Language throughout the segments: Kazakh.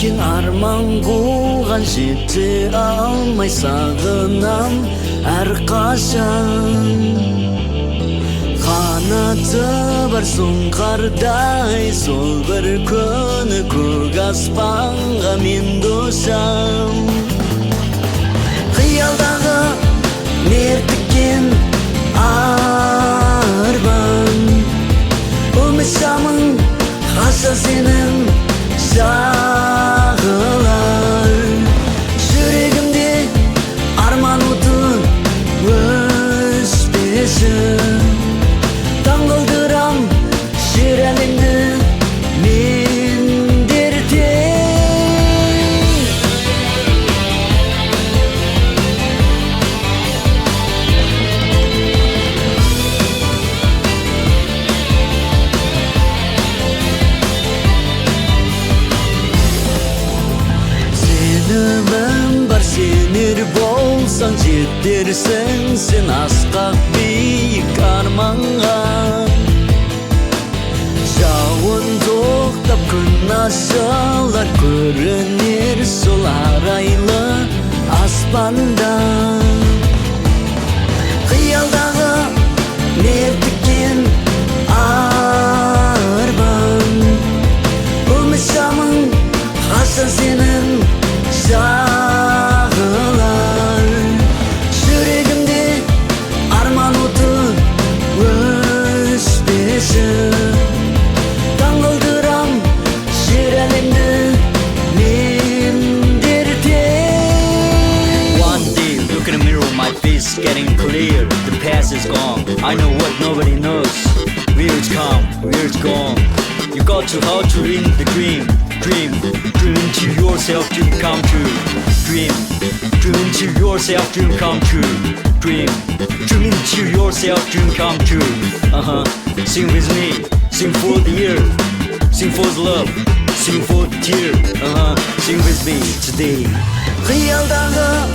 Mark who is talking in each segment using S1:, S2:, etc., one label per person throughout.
S1: Netkin arman kuğan jete almay sağınam әрқашан. Қанаты бар сұңқардай, сол бір күні көк аспанға мен досам. Қиялдағы мертіккен арман, үміт шамың қаша сенің жағылар. Жүрегімде арман оты өшпесін, таңғалдырам жер әлемді мендер тең. Сенімім бар, сенер болсаң жетерсің сен асқақ биік арманға. Жауын тоқтап күн ашылар, көрінер сол арайлы аспанда. Қиялдағы мертіккен арман, үміт шамың қашан сенің жағылар. Жүрегімде арман оты өшпесін, таңғалдырам жер әлемді мендер тең.
S2: One day, look in the mirror, my face getting clear. The past is gone, I know what nobody knows. Where it's come, where it's gone. You got to how to win the dream. Dream into yourself, dream come true. Dream into yourself, dream come true. Dream into yourself, dream come true. Sing with me, sing for the year, sing for the love, sing for the tear. Sing with me today.
S1: Қиялдағы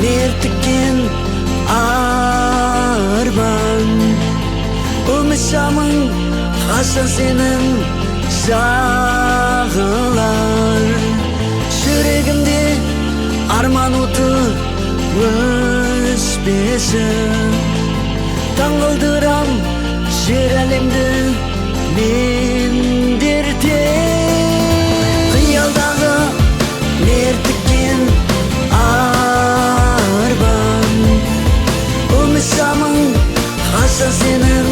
S1: мертіккен арман, үміт шамың қашан сенің жағылар. Жүрегімде арман оты өшпесін, таңғалдырам жер әлемді мендер тең. Қиялдағы мертіккен арман, үміт шамың қашан сенің